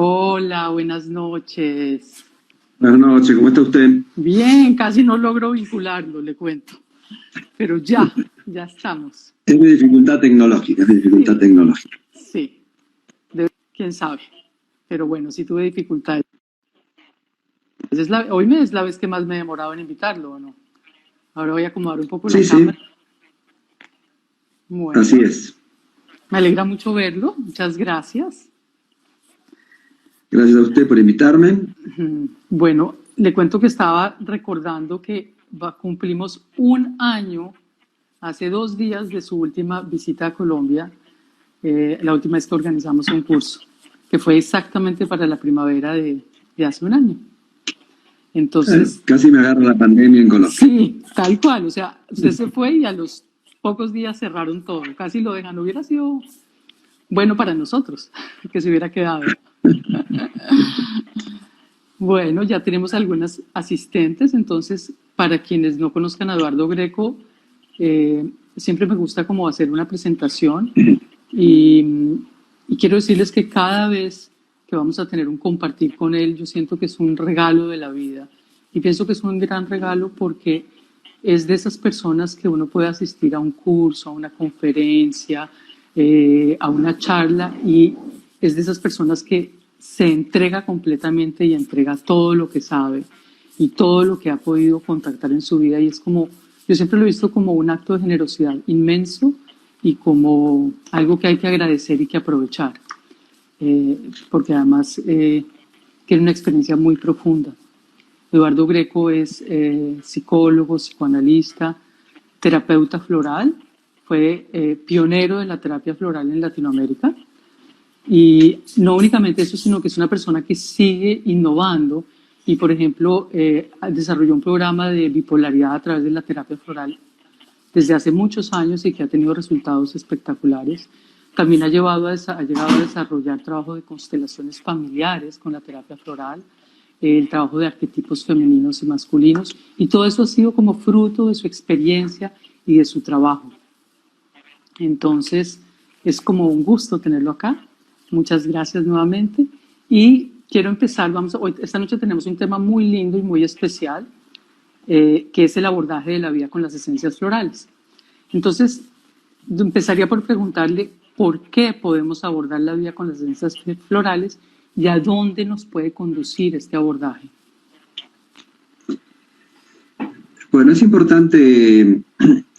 Hola, buenas noches. Buenas noches, ¿cómo está usted? Bien, casi no logro vincularlo, le cuento. Pero ya estamos. Es mi dificultad tecnológica, es mi dificultad Sí, tecnológica. sí, quién sabe. Pero bueno, sí tuve dificultades. Hoy es la vez que más me he demorado en invitarlo, ¿o no? Ahora voy a acomodar un poco la Sí, sí, cámara. así Bueno, es. me alegra mucho verlo. Muchas gracias. Gracias a usted por invitarme. Bueno, le cuento que estaba recordando que cumplimos un año, hace 2 días de su última visita a Colombia, la última vez que organizamos un curso, que fue exactamente para la primavera de hace un año. Entonces, Casi me agarra la pandemia en Colombia. sí, tal cual, o sea, usted se fue y a los pocos días cerraron todo, casi lo dejan. Hubiera sido bueno para nosotros que se hubiera quedado. Bueno, ya tenemos algunas asistentes, entonces para quienes no conozcan a Eduardo Greco, siempre me gusta como hacer una presentación y quiero decirles que cada vez que vamos a tener un compartir con él, yo siento que es un regalo de la vida y pienso que es un gran regalo porque es de esas personas que uno puede asistir a un curso, a una conferencia, a una charla y es de esas personas que se entrega completamente y entrega todo lo que sabe y todo lo que ha podido contactar en su vida y es como, yo siempre lo he visto como un acto de generosidad inmenso y como algo que hay que agradecer y que aprovechar, porque además tiene una experiencia muy profunda. Eduardo Greco es psicólogo, psicoanalista, terapeuta floral, fue pionero de la terapia floral en Latinoamérica. Y no únicamente eso, sino que es una persona que sigue innovando y, por ejemplo, desarrolló un programa de bipolaridad a través de la terapia floral desde hace muchos años y que ha tenido resultados espectaculares. También ha llegado a desarrollar trabajo de constelaciones familiares con la terapia floral, el trabajo de arquetipos femeninos y masculinos, y todo eso ha sido como fruto de su experiencia y de su trabajo. Entonces, es como un gusto tenerlo acá. Muchas gracias nuevamente. Y quiero empezar, esta noche tenemos un tema muy lindo y muy especial, que es el abordaje de la vida con las esencias florales. Entonces, empezaría por preguntarle por qué podemos abordar la vida con las esencias florales y a dónde nos puede conducir este abordaje. Bueno, es importante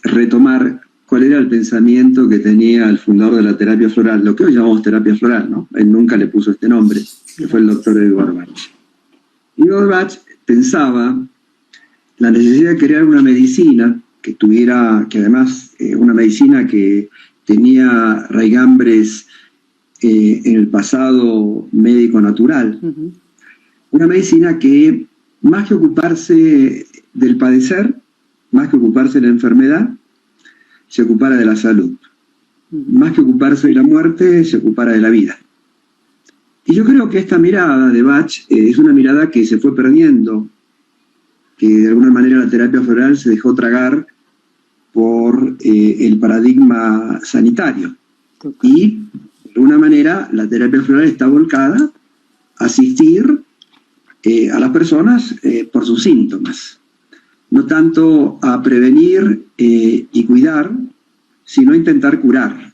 retomar cuál era el pensamiento que tenía el fundador de la terapia floral, lo que hoy llamamos terapia floral, ¿no? Él nunca le puso este nombre, que fue el doctor Edward Bach. Edward Bach pensaba la necesidad de crear una medicina que además una medicina que tenía raigambres en el pasado médico natural. Una medicina que, más que ocuparse del padecer, más que ocuparse de la enfermedad, se ocupara de la salud. Más que ocuparse de la muerte, se ocupara de la vida. Y yo creo que esta mirada de Bach es una mirada que se fue perdiendo, que de alguna manera la terapia floral se dejó tragar por el paradigma sanitario. Y de alguna manera la terapia floral está volcada a asistir a las personas por sus síntomas. No tanto a prevenir y cuidar, sino a intentar curar.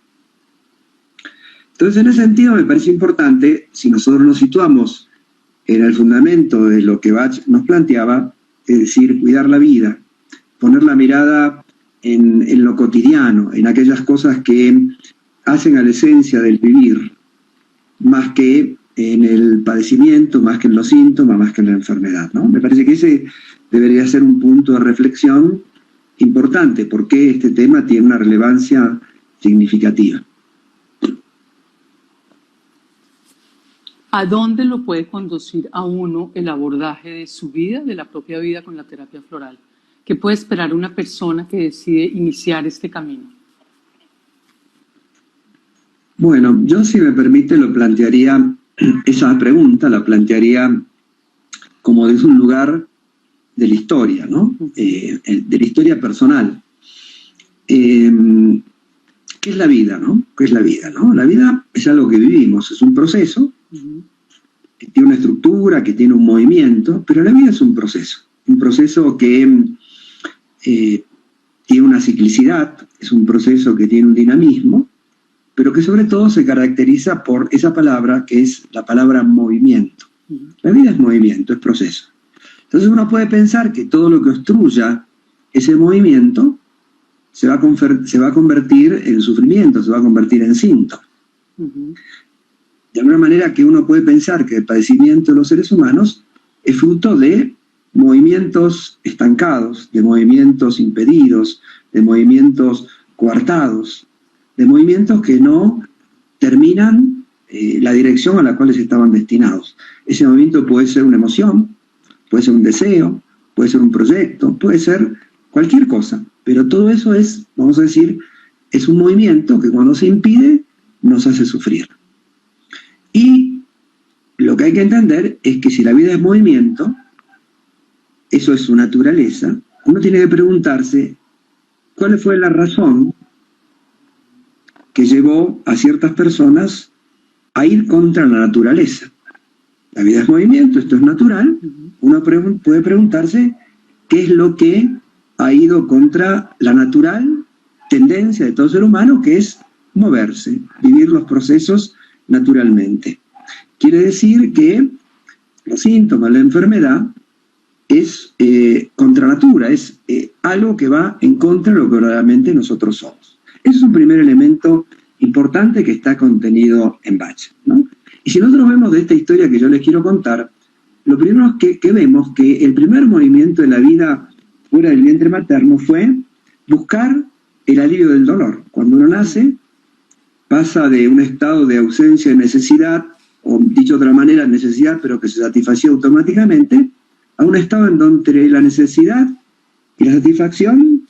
Entonces, en ese sentido, me parece importante, si nosotros nos situamos en el fundamento de lo que Bach nos planteaba, es decir, cuidar la vida, poner la mirada en lo cotidiano, en aquellas cosas que hacen a la esencia del vivir, más que en el padecimiento, más que en los síntomas, más que en la enfermedad, ¿no? Me parece que ese debería ser un punto de reflexión importante, porque este tema tiene una relevancia significativa. ¿A dónde lo puede conducir a uno el abordaje de su vida, de la propia vida con la terapia floral? ¿Qué puede esperar una persona que decide iniciar este camino? Bueno, yo, si me permite, esa pregunta la plantearía como desde un lugar de la historia, ¿no? De la historia personal. ¿Qué es la vida, no? ¿Qué es la vida, no? La vida es algo que vivimos, es un proceso que tiene una estructura, que tiene un movimiento, pero la vida es un proceso que tiene una ciclicidad, es un proceso que tiene un dinamismo, pero que sobre todo se caracteriza por esa palabra que es la palabra movimiento. La vida es movimiento, es proceso. Entonces uno puede pensar que todo lo que obstruya ese movimiento se va a convertir en sufrimiento, se va a convertir en síntoma. De alguna manera que uno puede pensar que el padecimiento de los seres humanos es fruto de movimientos estancados, de movimientos impedidos, de movimientos coartados, de movimientos que no terminan la dirección a la cual estaban destinados. Ese movimiento puede ser una emoción, puede ser un deseo, puede ser un proyecto, puede ser cualquier cosa, pero todo eso es, vamos a decir, es un movimiento que cuando se impide nos hace sufrir. Y lo que hay que entender es que si la vida es movimiento, eso es su naturaleza, uno tiene que preguntarse cuál fue la razón que llevó a ciertas personas a ir contra la naturaleza. La vida es movimiento, esto es natural, uno puede preguntarse qué es lo que ha ido contra la natural tendencia de todo ser humano, que es moverse, vivir los procesos naturalmente. Quiere decir que los síntomas, la enfermedad, es contra natura, es algo que va en contra de lo que verdaderamente nosotros somos. Ese es un primer elemento importante que está contenido en Bach, ¿no? Y si nosotros vemos de esta historia que yo les quiero contar, lo primero que vemos que el primer movimiento de la vida fuera del vientre materno fue buscar el alivio del dolor. Cuando uno nace, pasa de un estado de ausencia de necesidad, o dicho de otra manera, necesidad, pero que se satisfacía automáticamente, a un estado en donde la necesidad y la satisfacción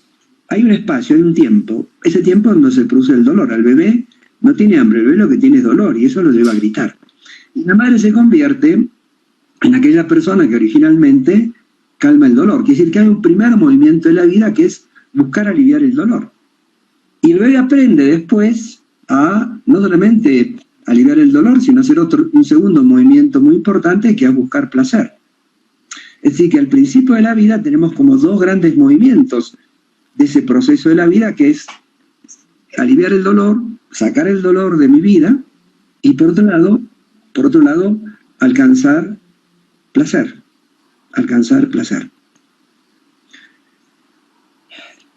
hay un espacio, hay un tiempo. Ese tiempo es donde se produce el dolor. Al bebé no tiene hambre, el bebé lo que tiene es dolor, y eso lo lleva a gritar. Y la madre se convierte en aquella persona que originalmente calma el dolor. Quiere decir que hay un primer movimiento de la vida que es buscar aliviar el dolor. Y el bebé aprende después a no solamente aliviar el dolor, sino hacer un segundo movimiento muy importante que es buscar placer. Es decir, que al principio de la vida tenemos como dos grandes movimientos de ese proceso de la vida, que es aliviar el dolor, sacar el dolor de mi vida, y por otro lado, alcanzar placer.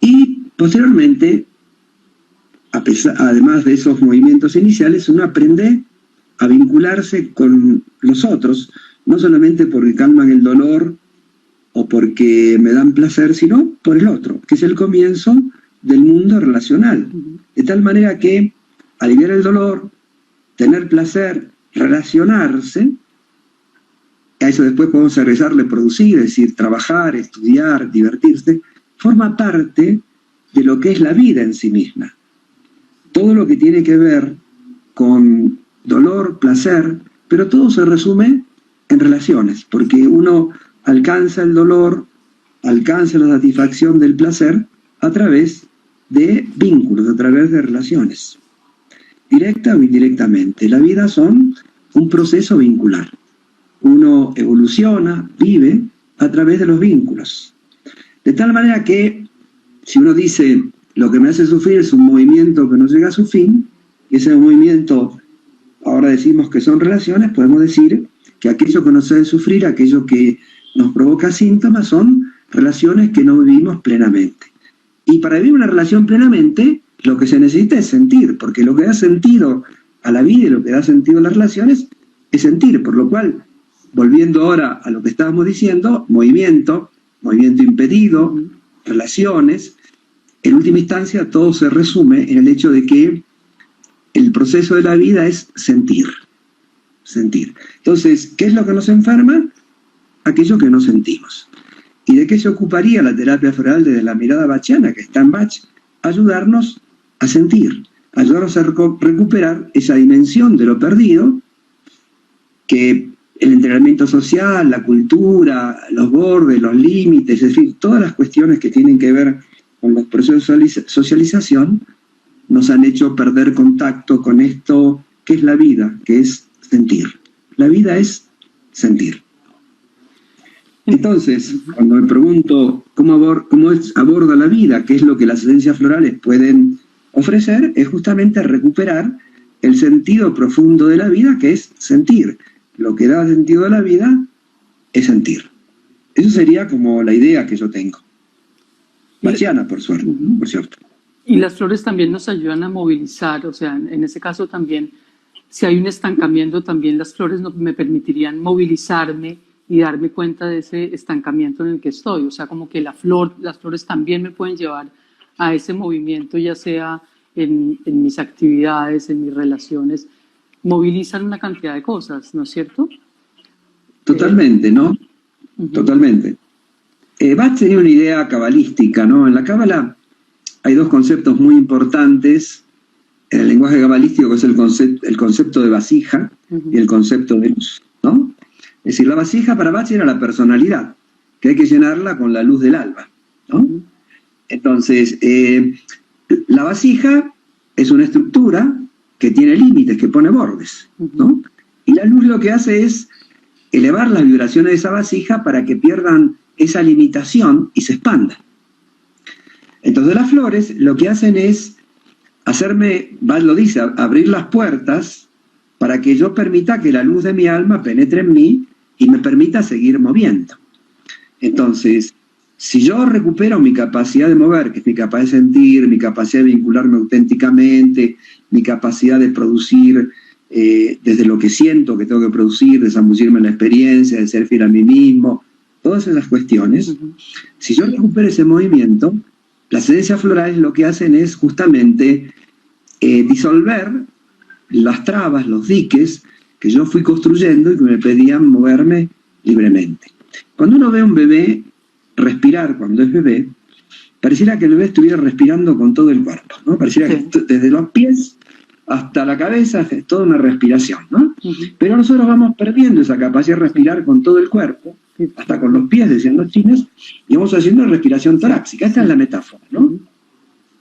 Y posteriormente, además de esos movimientos iniciales, uno aprende a vincularse con los otros, no solamente porque calman el dolor o porque me dan placer, sino por el otro, que es el comienzo del mundo relacional. De tal manera que aliviar el dolor, tener placer, relacionarse, a eso después podemos agregarle producir, es decir, trabajar, estudiar, divertirse, forma parte de lo que es la vida en sí misma. Todo lo que tiene que ver con dolor, placer, pero todo se resume en relaciones, porque uno alcanza el dolor, alcanza la satisfacción del placer a través de vínculos, a través de relaciones, directa o indirectamente. La vida son un proceso vincular. Uno evoluciona, vive a través de los vínculos. De tal manera que, si uno dice, lo que me hace sufrir es un movimiento que no llega a su fin, y ese movimiento, ahora decimos que son relaciones, podemos decir que aquello que nos hace sufrir, aquello que nos provoca síntomas, son relaciones que no vivimos plenamente. Y para vivir una relación plenamente, lo que se necesita es sentir, porque lo que da sentido a la vida y lo que da sentido a las relaciones es sentir, por lo cual, volviendo ahora a lo que estábamos diciendo, movimiento impedido, relaciones, en última instancia todo se resume en el hecho de que el proceso de la vida es sentir. Entonces, ¿qué es lo que nos enferma? Aquello que no sentimos. ¿Y de qué se ocuparía la terapia floral desde la mirada bachiana, que está en Bach? Ayudarnos a sentir, ayudarnos a recuperar esa dimensión de lo perdido, que el entrenamiento social, la cultura, los bordes, los límites, es decir, todas las cuestiones que tienen que ver con los procesos de socialización, nos han hecho perder contacto con esto que es la vida, que es sentir. La vida es sentir. Entonces, cuando me pregunto cómo aborda la vida, qué es lo que las esencias florales pueden ofrecer, es justamente recuperar el sentido profundo de la vida, que es sentir. Lo que da sentido a la vida es sentir. Eso sería como la idea que yo tengo. Bachiana, por suerte, por cierto. Y las flores también nos ayudan a movilizar, o sea, en ese caso también, si hay un estancamiento, también las flores me permitirían movilizarme y darme cuenta de ese estancamiento en el que estoy. O sea, como que las flores también me pueden llevar a ese movimiento, ya sea en mis actividades, en mis relaciones, movilizan una cantidad de cosas, ¿no es cierto? Totalmente, ¿no? Totalmente. Bach tenía una idea cabalística, ¿no? En la cábala hay dos conceptos muy importantes en el lenguaje cabalístico, que es el concepto de vasija y el concepto de luz, ¿no? Es decir, la vasija para Bach era la personalidad, que hay que llenarla con la luz del alba, ¿no? Entonces, la vasija es una estructura que tiene límites, que pone bordes, ¿no? Y la luz lo que hace es elevar las vibraciones de esa vasija para que pierdan esa limitación y se expandan. Entonces las flores lo que hacen es hacerme, Bach lo dice, abrir las puertas para que yo permita que la luz de mi alma penetre en mí y me permita seguir moviendo. Entonces, si yo recupero mi capacidad de mover, que es mi capacidad de sentir, mi capacidad de vincularme auténticamente, mi capacidad de producir desde lo que siento que tengo que producir, de zambullirme en la experiencia, de ser fiel a mí mismo, todas esas cuestiones, si yo recupero ese movimiento, las esencias florales lo que hacen es justamente disolver las trabas, los diques que yo fui construyendo y que me pedían moverme libremente. Cuando uno ve a un bebé respirar cuando es bebé, pareciera que el bebé estuviera respirando con todo el cuerpo, ¿no? Pareciera que desde los pies hasta la cabeza es toda una respiración, ¿no? Pero nosotros vamos perdiendo esa capacidad de respirar con todo el cuerpo, hasta con los pies, decían los chinos, y vamos haciendo respiración torácica. Esta es la metáfora, ¿no?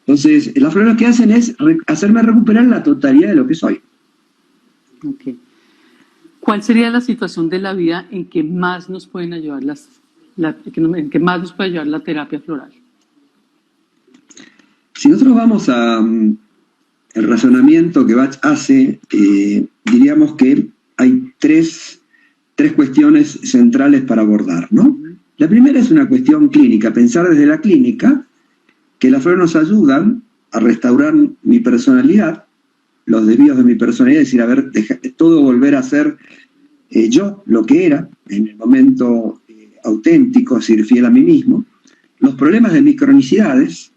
Entonces, las flores lo que hacen es hacerme recuperar la totalidad de lo que soy. Okay. ¿Cuál sería la situación de la vida en que más nos pueden ayudar en que más nos puede ayudar la terapia floral? Si nosotros vamos a el razonamiento que Bach hace, diríamos que hay tres cuestiones centrales para abordar, ¿no? La primera es una cuestión clínica, pensar desde la clínica que las flores nos ayudan a restaurar mi personalidad, los desvíos de mi personalidad, es decir, a ver, todo volver a ser yo, lo que era, en el momento auténtico, es decir, fiel a mí mismo, los problemas de mis cronicidades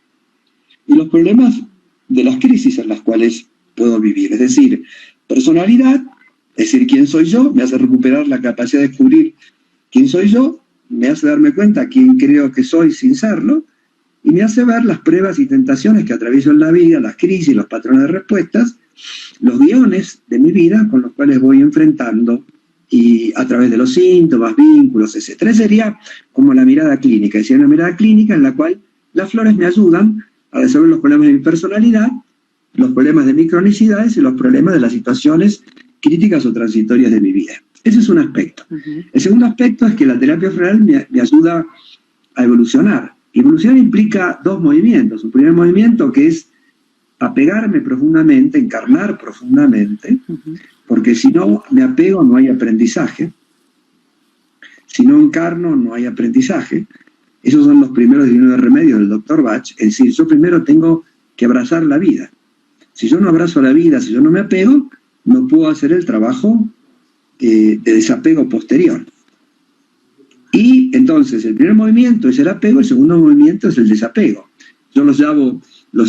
y los problemas de las crisis en las cuales puedo vivir. Es decir, personalidad, es decir, quién soy yo, me hace recuperar la capacidad de descubrir quién soy yo, me hace darme cuenta quién creo que soy sin serlo, y me hace ver las pruebas y tentaciones que atravieso en la vida, las crisis, los patrones de respuestas, los guiones de mi vida con los cuales voy enfrentando y a través de los síntomas, vínculos, etc. Esa sería como la mirada clínica, es decir, una mirada clínica en la cual las flores me ayudan a resolver los problemas de mi personalidad, los problemas de mis cronicidades y los problemas de las situaciones críticas o transitorias de mi vida. Ese es un aspecto. El segundo aspecto es que la terapia floral me ayuda a evolucionar. Evolucionar implica dos movimientos. Un primer movimiento que es apegarme profundamente, encarnar profundamente, porque si no me apego no hay aprendizaje. Si no encarno no hay aprendizaje. Esos son los primeros 19 remedios del Dr. Bach. Es decir, yo primero tengo que abrazar la vida. Si yo no abrazo la vida, si yo no me apego, no puedo hacer el trabajo de desapego posterior. Y entonces el primer movimiento es el apego, el segundo movimiento es el desapego. Yo los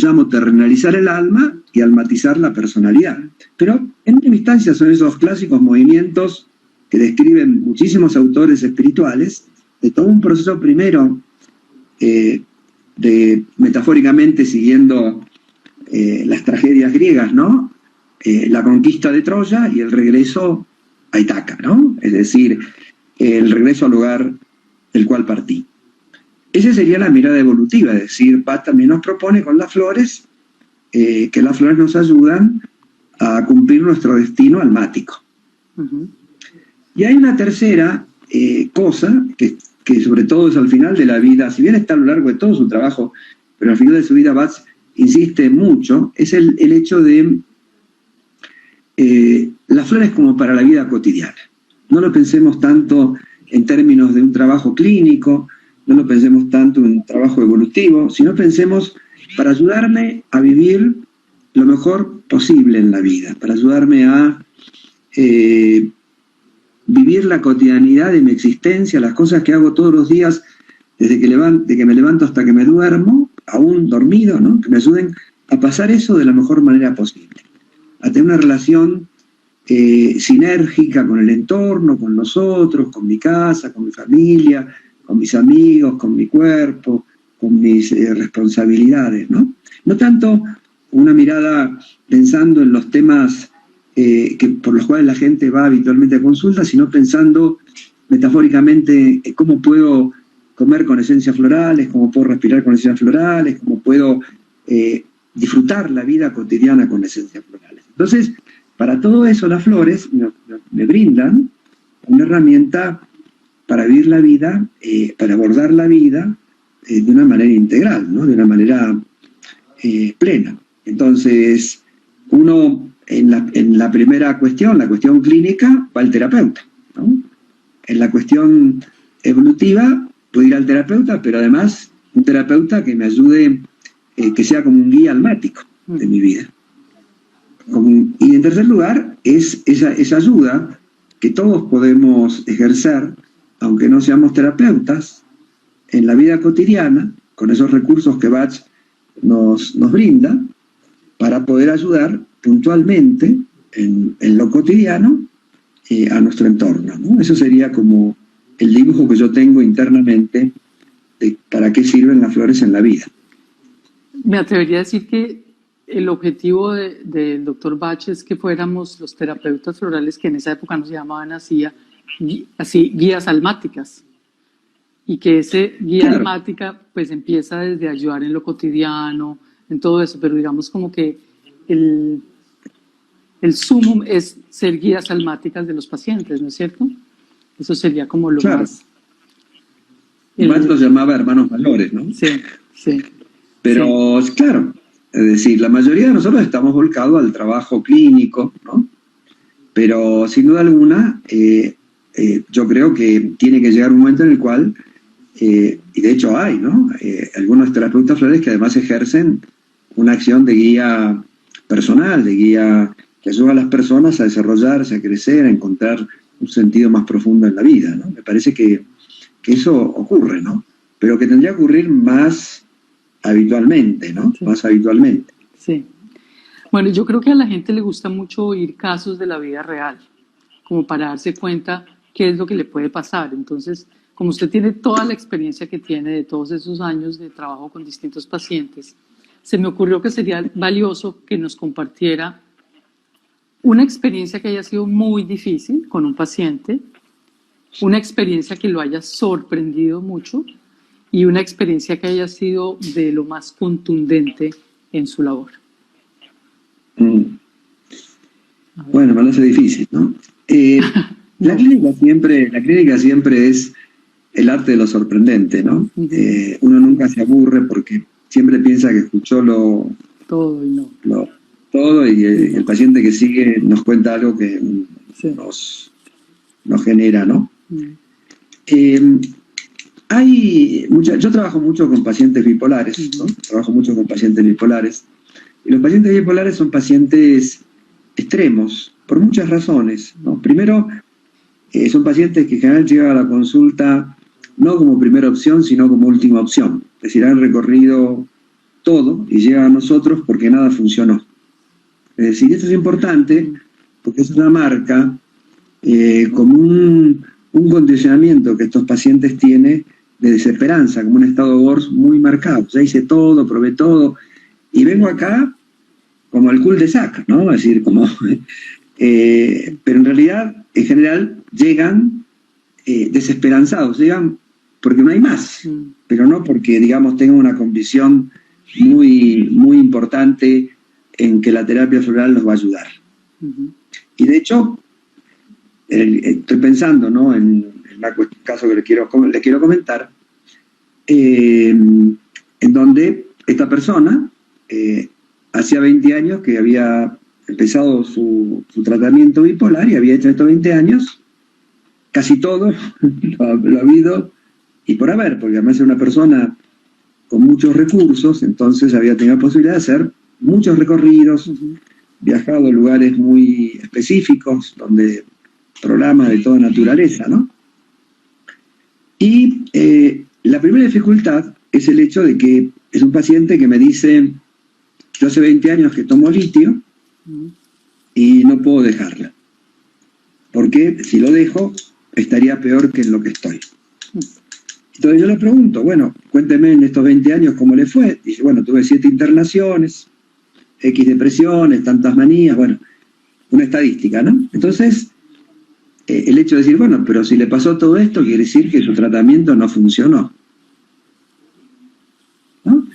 llamo terrenalizar el alma y almatizar la personalidad. Pero en última instancia son esos clásicos movimientos que describen muchísimos autores espirituales, de todo un proceso primero, metafóricamente siguiendo las tragedias griegas, ¿no? La conquista de Troya y el regreso a Ítaca, ¿no? Es decir, el regreso al lugar del cual partí. Esa sería la mirada evolutiva, es decir, Bach también nos propone con las flores que las flores nos ayudan a cumplir nuestro destino almático. Y hay una tercera cosa que sobre todo es al final de la vida, si bien está a lo largo de todo su trabajo, pero al final de su vida Bach insiste mucho, es el hecho de las flores como para la vida cotidiana. No lo pensemos tanto en términos de un trabajo clínico, no lo pensemos tanto en un trabajo evolutivo, sino pensemos para ayudarme a vivir lo mejor posible en la vida, para ayudarme a vivir la cotidianidad de mi existencia, las cosas que hago todos los días, desde que me levanto hasta que me duermo, aún dormido, ¿no? Que me ayuden a pasar eso de la mejor manera posible, a tener una relación sinérgica con el entorno, con los otros, con mi casa, con mi familia, con mis amigos, con mi cuerpo, con mis responsabilidades, ¿no? No tanto una mirada pensando en los temas por los cuales la gente va habitualmente a consulta, sino pensando metafóricamente cómo puedo comer con esencias florales, cómo puedo respirar con esencias florales, cómo puedo disfrutar la vida cotidiana con esencias florales. Entonces, para todo eso las flores me brindan una herramienta para vivir la vida, para abordar la vida de una manera integral, ¿no? De una manera plena. Entonces, uno en la primera cuestión, la cuestión clínica, va al terapeuta, ¿no? En la cuestión evolutiva, puedo ir al terapeuta, pero además un terapeuta que me ayude, que sea como un guía almático de mi vida. Y en tercer lugar, es esa ayuda que todos podemos ejercer, aunque no seamos terapeutas, en la vida cotidiana, con esos recursos que Bach nos brinda, para poder ayudar puntualmente en lo cotidiano a nuestro entorno, ¿no? Eso sería como el dibujo que yo tengo internamente de para qué sirven las flores en la vida. Me atrevería a decir que el objetivo del doctor Bach es que fuéramos los terapeutas florales que en esa época nos llamaban así, guías almáticas, y que ese guía almática pues empieza desde ayudar en lo cotidiano, en todo eso, pero digamos como que el sumum es ser guías almáticas de los pacientes, ¿no es cierto? Eso sería como lo más... Bach los llamaba hermanos mayores, ¿no? Sí, sí. Pero, sí. Claro, es decir, la mayoría de nosotros estamos volcados al trabajo clínico, ¿no? Pero, sin duda alguna, yo creo que tiene que llegar un momento en el cual, y de hecho hay, ¿no? Algunos terapeutas florales que además ejercen una acción de guía personal, de guía que ayuda a las personas a desarrollarse, a crecer, a encontrar un sentido más profundo en la vida, ¿no? Me parece que eso ocurre, ¿no? Pero que tendría que ocurrir más habitualmente, ¿no? Sí. Más habitualmente. Sí. Bueno, yo creo que a la gente le gusta mucho oír casos de la vida real, como para darse cuenta qué es lo que le puede pasar. Entonces, como usted tiene toda la experiencia que tiene de todos esos años de trabajo con distintos pacientes, se me ocurrió que sería valioso que nos compartiera una experiencia que haya sido muy difícil con un paciente, una experiencia que lo haya sorprendido mucho y una experiencia que haya sido de lo más contundente en su labor. Bueno, me lo hace difícil, ¿no? La clínica siempre es el arte de lo sorprendente, ¿no? Uno nunca se aburre porque siempre piensa que escuchó todo y no. Todo y el paciente que sigue nos cuenta algo que nos genera, ¿no? Yo trabajo mucho con pacientes bipolares, ¿no? Trabajo mucho con pacientes bipolares. Y los pacientes bipolares son pacientes extremos, por muchas razones, ¿no? Primero, son pacientes que en general llegan a la consulta no como primera opción, sino como última opción. Es decir, han recorrido todo y llegan a nosotros porque nada funcionó. Es decir, esto es importante porque es una marca como un condicionamiento que estos pacientes tienen de desesperanza, como un estado de Gors muy marcado. Ya hice todo, probé todo, y vengo acá como el cul-de-sac, ¿no? Es decir, como... pero en realidad, en general, llegan desesperanzados, llegan porque no hay más, pero no porque, digamos, tengan una convicción muy, muy importante en que la terapia floral los va a ayudar. Y de hecho, estoy pensando, ¿no?, en el caso que le quiero comentar, en donde esta persona hacía 20 años que había empezado su tratamiento bipolar y había hecho estos 20 años casi todo lo ha habido y por haber, porque además es una persona con muchos recursos, entonces había tenido la posibilidad de hacer muchos recorridos, viajado a lugares muy específicos, donde programas de toda naturaleza, ¿no? Y la primera dificultad es el hecho de que es un paciente que me dice, yo hace 20 años que tomo litio y no puedo dejarla, porque si lo dejo estaría peor que en lo que estoy. Entonces yo le pregunto, bueno, cuénteme en estos 20 años cómo le fue. Dice, bueno, tuve 7 internaciones, X depresiones, tantas manías, bueno, una estadística, ¿no? Entonces, el hecho de decir, bueno, pero si le pasó todo esto, quiere decir que su tratamiento no funcionó, ¿no?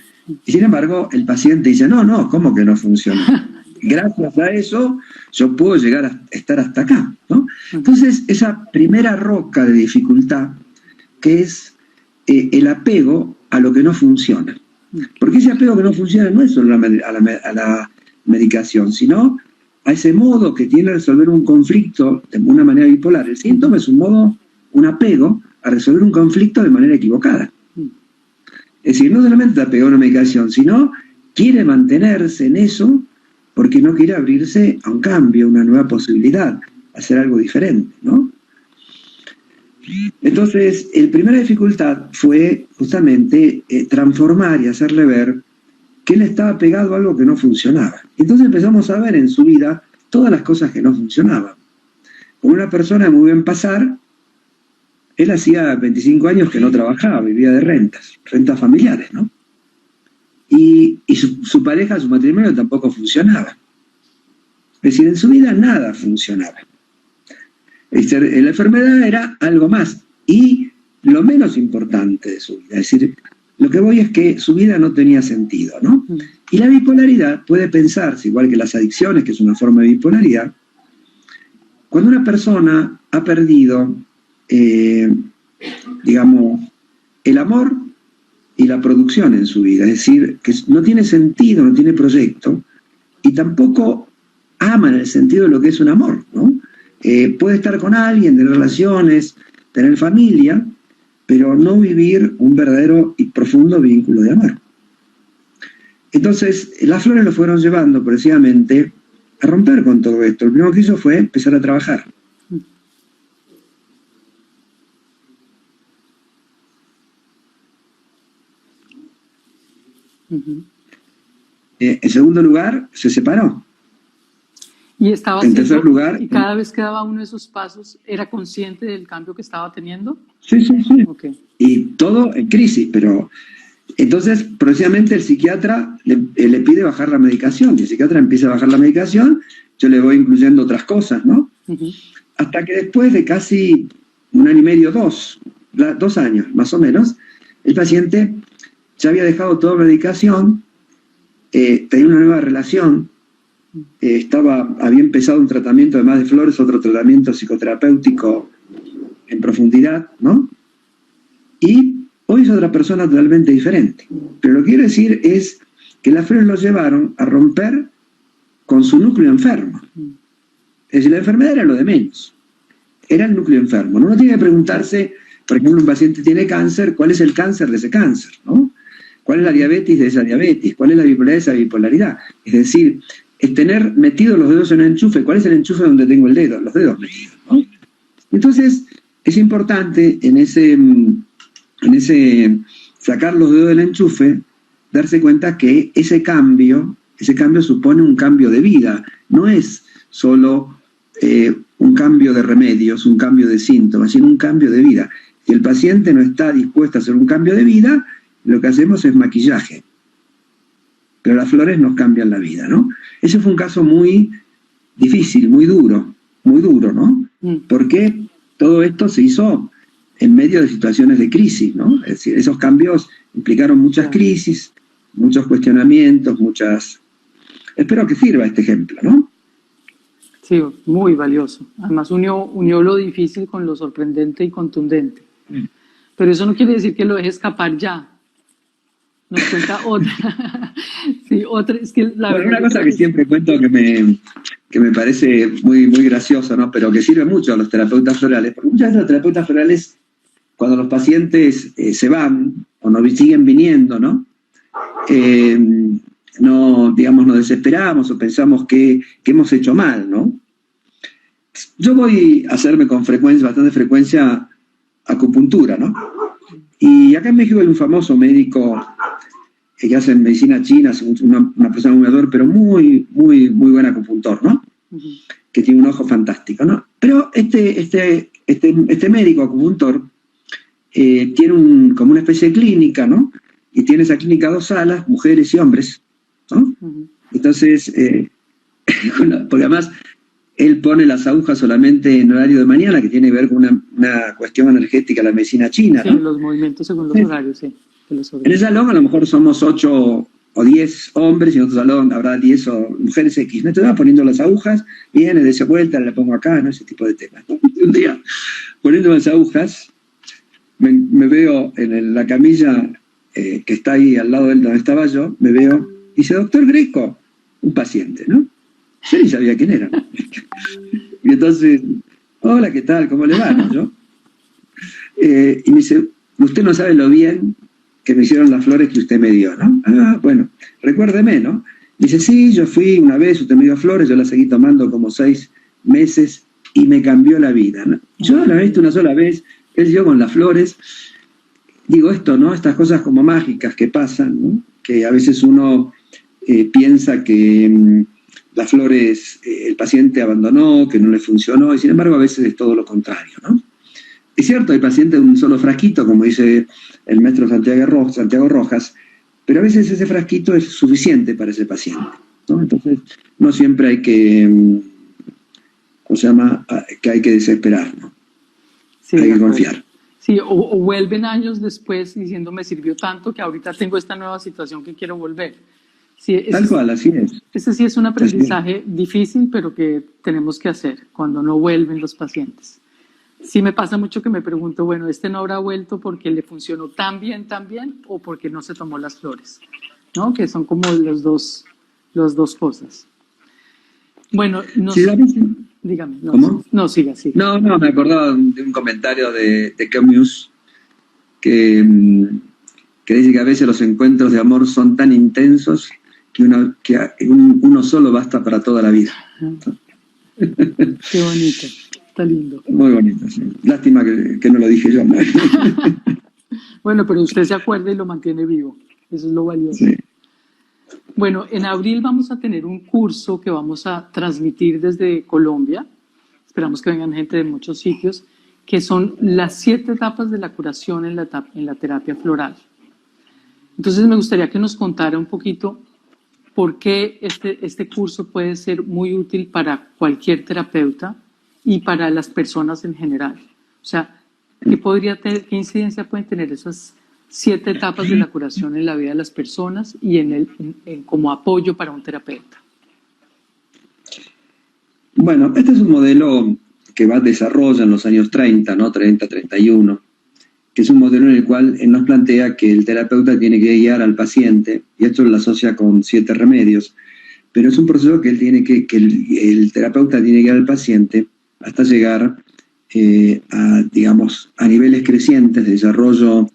Y sin embargo, el paciente dice, no, ¿cómo que no funcionó? Gracias a eso, yo puedo llegar a estar hasta acá, ¿no? Entonces, esa primera roca de dificultad, que es el apego a lo que no funciona. Porque ese apego que no funciona no es solo a la medicación, sino a ese modo que tiene de resolver un conflicto de una manera bipolar. El síntoma es un apego a resolver un conflicto de manera equivocada. Es decir, no solamente apego a una medicación, sino quiere mantenerse en eso porque no quiere abrirse a un cambio, a una nueva posibilidad, a hacer algo diferente, ¿no? Entonces, la primera dificultad fue justamente transformar y hacerle ver que él estaba pegado a algo que no funcionaba. Entonces empezamos a ver en su vida todas las cosas que no funcionaban. Como una persona de muy buen pasar, él hacía 25 años que no trabajaba, vivía de rentas familiares, ¿no? Y su pareja, su matrimonio tampoco funcionaba. Es decir, en su vida nada funcionaba. La enfermedad era algo más y lo menos importante de su vida. Es decir, lo que voy es que su vida no tenía sentido, ¿no? Y la bipolaridad puede pensarse, igual que las adicciones, que es una forma de bipolaridad, cuando una persona ha perdido, digamos, el amor y la producción en su vida. Es decir, que no tiene sentido, no tiene proyecto y tampoco ama en el sentido de lo que es un amor, ¿no? Puede estar con alguien, tener relaciones, tener familia, pero no vivir un verdadero y profundo vínculo de amor. Entonces, las flores lo fueron llevando progresivamente a romper con todo esto. Lo primero que hizo fue empezar a trabajar. En segundo lugar, se separó. Y estaba en tercer lugar, y cada vez que daba uno de esos pasos, ¿era consciente del cambio que estaba teniendo? Sí. Okay. Y todo en crisis, pero entonces progresivamente el psiquiatra le pide bajar la medicación, y el psiquiatra empieza a bajar la medicación, yo le voy incluyendo otras cosas, ¿no? Hasta que después de casi 1 año y medio, 2 años más o menos, el paciente ya había dejado toda medicación, tenía una nueva relación, había empezado un tratamiento además de flores, otro tratamiento psicoterapéutico en profundidad, ¿no? Y hoy es otra persona totalmente diferente. Pero lo que quiero decir es que las flores lo llevaron a romper con su núcleo enfermo. Es decir, la enfermedad era lo de menos, era el núcleo enfermo. Uno tiene que preguntarse, por ejemplo, un paciente tiene cáncer, ¿cuál es el cáncer de ese cáncer, ¿no? ¿Cuál es la diabetes de esa diabetes? ¿Cuál es la bipolaridad de esa bipolaridad? Es decir, es tener metidos los dedos en un enchufe. ¿Cuál es el enchufe donde tengo el dedo? Los dedos metidos, ¿no? Entonces, es importante en ese sacar los dedos del enchufe, darse cuenta que ese cambio supone un cambio de vida. No es solo un cambio de remedios, un cambio de síntomas, sino un cambio de vida. Si el paciente no está dispuesto a hacer un cambio de vida, lo que hacemos es maquillaje. Pero las flores nos cambian la vida, ¿no? Ese fue un caso muy difícil, muy duro, ¿no? Porque todo esto se hizo en medio de situaciones de crisis, ¿no? Es decir, esos cambios implicaron muchas crisis, muchos cuestionamientos, Espero que sirva este ejemplo, ¿no? Sí, muy valioso. Además unió lo difícil con lo sorprendente y contundente. Pero eso no quiere decir que lo deje escapar ya. Nos cuenta otra. Sí, otra. Es que la Bueno, verdad una cosa que siempre cuento que me parece muy, muy gracioso, ¿no? Pero que sirve mucho a los terapeutas florales, porque muchas veces los terapeutas florales, cuando los pacientes se van o no siguen viniendo, ¿no? No, digamos, nos desesperamos o pensamos que hemos hecho mal, ¿no? Yo voy a hacerme con frecuencia, bastante frecuencia, acupuntura, ¿no? Y acá en México hay un famoso médico que hace medicina china, una persona muy mayor, pero muy, muy, muy buen acupuntor, ¿no? Que tiene un ojo fantástico, ¿no? Pero este médico acupuntor tiene como una especie de clínica, ¿no? Y tiene esa clínica 2 salas, mujeres y hombres, ¿no? Entonces, porque además él pone las agujas solamente en horario de mañana, que tiene que ver con una cuestión energética de la medicina china, ¿no? Sí, los movimientos según los horarios, sí. En el salón a lo mejor somos 8 o 10 hombres y en otro salón habrá 10 o mujeres X. ¿No? Entonces va poniendo las agujas, viene, de esa vuelta, la pongo acá, ¿no? Ese tipo de temas, ¿no? Un día, poniendo las agujas, me veo en la camilla que está ahí al lado de donde estaba yo, me veo, dice, doctor Greco, un paciente, ¿no? Yo ni sabía quién era, ¿no? Y entonces, hola, ¿qué tal? ¿Cómo le va? ¿No? Yo, y me dice, usted no sabe lo bien que me hicieron las flores que usted me dio, ¿no? Ah, bueno, recuérdeme, ¿no? Dice, sí, yo fui una vez, usted me dio flores, yo las seguí tomando como 6 meses y me cambió la vida, ¿no? Yo la he visto una sola vez, él dio con las flores, digo esto, ¿no? Estas cosas como mágicas que pasan, ¿no? Que a veces uno piensa que las flores el paciente abandonó, que no le funcionó, y sin embargo a veces es todo lo contrario, ¿no? Es cierto, hay pacientes de un solo frasquito, como dice el maestro Santiago Rojas, pero a veces ese frasquito es suficiente para ese paciente, ¿no? Entonces, no siempre hay que, ¿cómo se llama? Que hay que desesperar, ¿no? Sí, hay que confiar. Sí, o vuelven años después diciendo, me sirvió tanto que ahorita tengo esta nueva situación que quiero volver. Sí, tal cual, así es. Ese sí es un aprendizaje difícil, pero que tenemos que hacer cuando no vuelven los pacientes. Sí me pasa mucho que me pregunto, bueno, ¿este no habrá vuelto porque le funcionó tan bien, o porque no se tomó las flores? ¿No? Que son como las dos cosas. Bueno, sí, dígame. No, ¿cómo? No, siga. No, me acordaba de un comentario de Camus que dice que a veces los encuentros de amor son tan intensos que uno solo basta para toda la vida. Qué bonito. Está lindo. Muy bonito, sí. Lástima que no lo dije yo. Bueno, pero usted se acuerda y lo mantiene vivo. Eso es lo valioso. Sí. Bueno, en abril vamos a tener un curso que vamos a transmitir desde Colombia. Esperamos que vengan gente de muchos sitios, que son las 7 etapas de la curación en la terapia floral. Entonces me gustaría que nos contara un poquito por qué este curso puede ser muy útil para cualquier terapeuta y para las personas en general. O sea, ¿qué incidencia pueden tener esas 7 etapas de la curación en la vida de las personas y como apoyo para un terapeuta? Bueno, este es un modelo que va a desarrollar en los años 30, ¿no? 30, 31, que es un modelo en el cual él nos plantea que el terapeuta tiene que guiar al paciente, y esto lo asocia con 7 remedios, pero es un proceso que el terapeuta tiene que guiar al paciente hasta llegar a niveles crecientes de desarrollo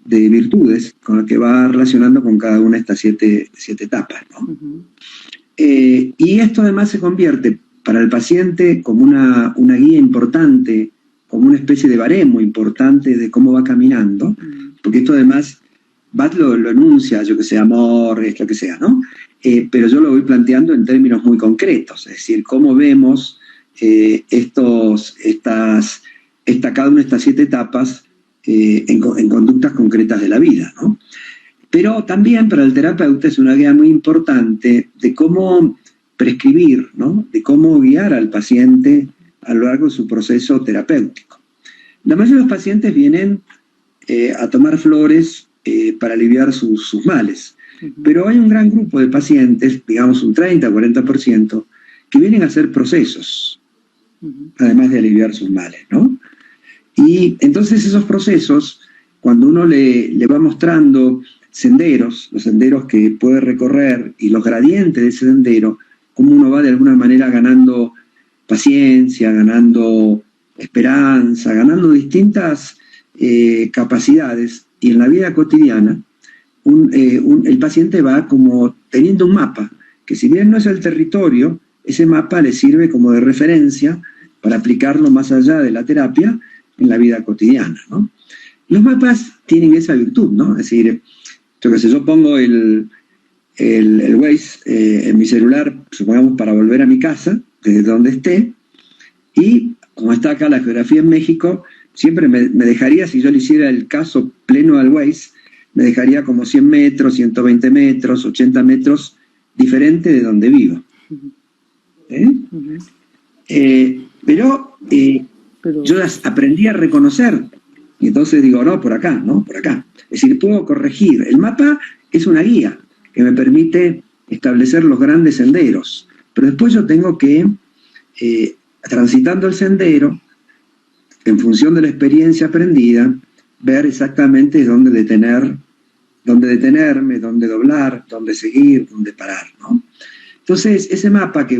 de virtudes con lo que va relacionando con cada una de estas 7 etapas, ¿no? Y esto además se convierte para el paciente como una guía importante, como una especie de baremo importante de cómo va caminando, porque esto además Bach lo enuncia, yo que sé, amor, lo que sea, ¿no? Pero yo lo voy planteando en términos muy concretos, es decir, cómo vemos cada una de estas 7 etapas en conductas concretas de la vida, ¿no? Pero también para el terapeuta es una guía muy importante de cómo prescribir, ¿no? De cómo guiar al paciente a lo largo de su proceso terapéutico. La mayoría de los pacientes vienen a tomar flores para aliviar sus males, pero hay un gran grupo de pacientes, digamos un 30-40%, que vienen a ser procesos, además de aliviar sus males, ¿no? Y entonces esos procesos, cuando uno le va mostrando senderos, los senderos que puede recorrer y los gradientes de ese sendero, cómo uno va de alguna manera ganando paciencia, ganando esperanza, ganando distintas capacidades, y en la vida cotidiana el paciente va como teniendo un mapa, que si bien no es el territorio, ese mapa le sirve como de referencia para aplicarlo más allá de la terapia en la vida cotidiana, ¿no? Los mapas tienen esa virtud, ¿no? Es decir, yo pongo el Waze en mi celular, supongamos, para volver a mi casa, desde donde esté, y como está acá la geografía en México, siempre me dejaría, si yo le hiciera el caso pleno al Waze, me dejaría como 100 metros, 120 metros, 80 metros, diferente de donde vivo. Pero yo las aprendí a reconocer, y entonces digo, no, por acá, no, por acá. Es decir, puedo corregir. El mapa es una guía que me permite establecer los grandes senderos, pero después yo tengo que, transitando el sendero, en función de la experiencia aprendida, ver exactamente dónde detenerme, dónde doblar, dónde seguir, dónde parar, ¿no? Entonces, ese mapa que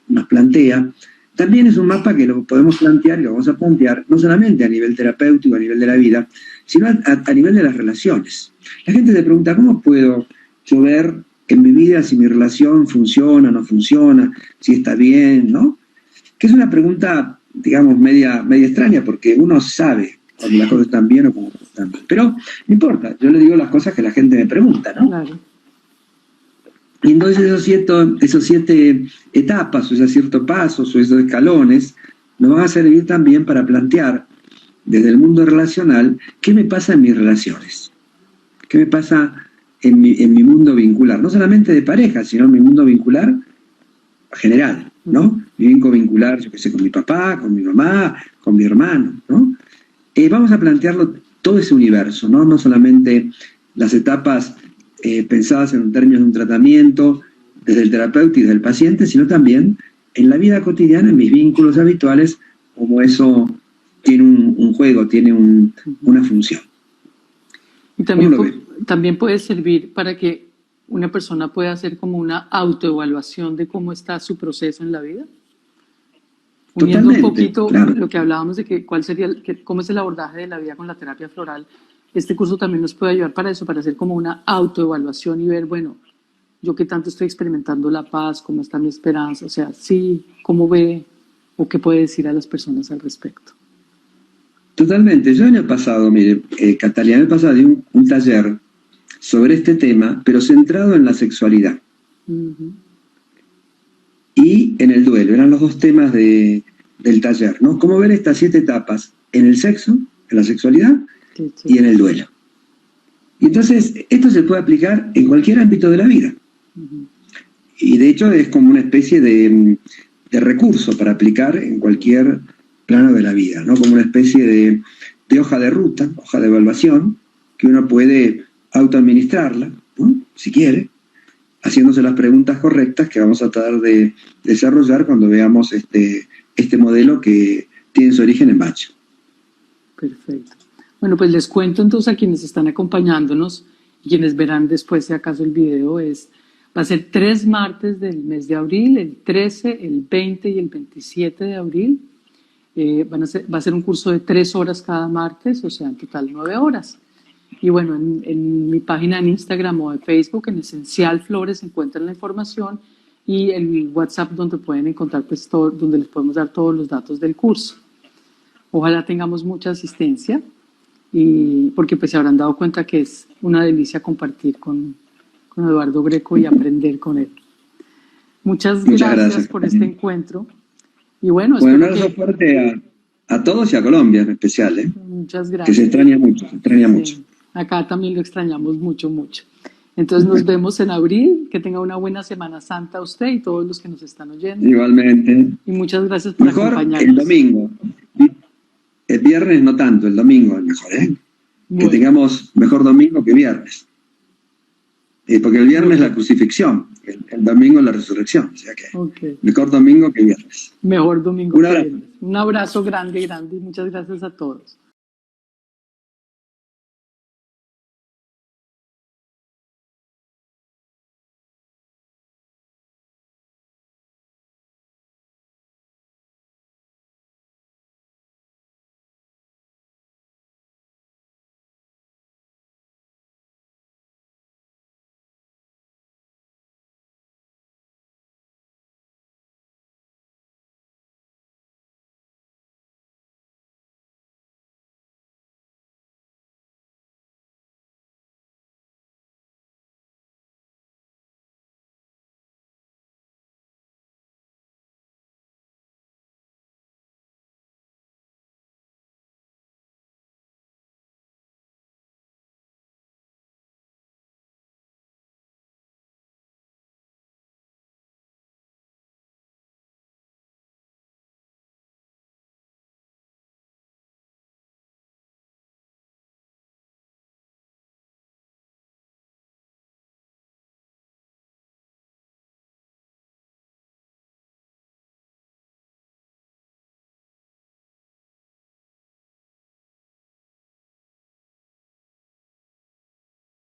nos plantea, también es un mapa que lo podemos plantear y lo vamos a plantear no solamente a nivel terapéutico, a nivel de la vida, sino a nivel de las relaciones. La gente se pregunta, ¿cómo puedo yo ver en mi vida si mi relación funciona o no funciona, si está bien, ¿no? Que es una pregunta, digamos, media extraña, porque uno sabe cuando las cosas están bien o cuando están mal. Pero no importa, yo le digo las cosas que la gente me pregunta, ¿no? Claro. Y entonces esos siete etapas, o esos ciertos pasos, o esos escalones, nos van a servir también para plantear, desde el mundo relacional, qué me pasa en mis relaciones, qué me pasa en mi mundo vincular, no solamente de pareja, sino en mi mundo vincular general, ¿no? Mi vínculo vincular, yo qué sé, con mi papá, con mi mamá, con mi hermano, ¿no? Vamos a plantearlo todo ese universo, ¿no? No solamente las etapas pensadas en términos de un tratamiento desde el terapeuta y desde el paciente, sino también en la vida cotidiana, en mis vínculos habituales, como eso tiene un juego, tiene una función. Y también puede servir para que una persona pueda hacer como una autoevaluación de cómo está su proceso en la vida. Uniendo un poquito lo que hablábamos de que cómo es el abordaje de la vida con la terapia floral, este curso también nos puede ayudar para eso, para hacer como una autoevaluación y ver, bueno, yo qué tanto estoy experimentando la paz, cómo está mi esperanza, o sea, sí, cómo ve o qué puede decir a las personas al respecto. Totalmente. Yo en el pasado, mire, Catalina, en el pasado di un taller sobre este tema, pero centrado en la sexualidad. Y en el duelo. Eran los dos temas del taller, ¿no? Cómo ver estas 7 etapas en el sexo, en la sexualidad y en el duelo. Y entonces, esto se puede aplicar en cualquier ámbito de la vida. Y de hecho es como una especie de recurso para aplicar en cualquier plano de la vida, ¿no? Como una especie de hoja de ruta, hoja de evaluación, que uno puede autoadministrarla, ¿no? Si quiere, haciéndose las preguntas correctas que vamos a tratar de desarrollar cuando veamos este modelo que tiene su origen en Bach. Perfecto. Bueno, pues les cuento entonces a quienes están acompañándonos y quienes verán después, si acaso, el video, va a ser 3 martes del mes de abril, el 13, el 20 y el 27 de abril. Va a ser un curso de 3 horas cada martes, o sea, en total 9 horas. Y bueno, en mi página en Instagram o en Facebook, en Esencial Flores, encuentran la información y el WhatsApp donde pueden encontrar, pues, donde les podemos dar todos los datos del curso. Ojalá tengamos mucha asistencia, porque pues se habrán dado cuenta que es una delicia compartir con Eduardo Greco y aprender con él. Muchas gracias por este encuentro. Y bueno, un abrazo fuerte a todos y a Colombia en especial, ¿eh? Muchas gracias. Que se extraña mucho. Acá también lo extrañamos mucho. Entonces nos vemos en abril. Que tenga una buena Semana Santa a usted y todos los que nos están oyendo. Igualmente. Y muchas gracias por acompañarnos. El domingo. El viernes no tanto, el domingo es mejor, ¿eh? Bueno. Que tengamos mejor domingo que viernes. porque el viernes es la crucifixión, el domingo es la resurrección, o sea que Okay. mejor domingo que viernes. Mejor domingo Un que abrazo. viernes. Un abrazo grande, grande y muchas gracias a todos.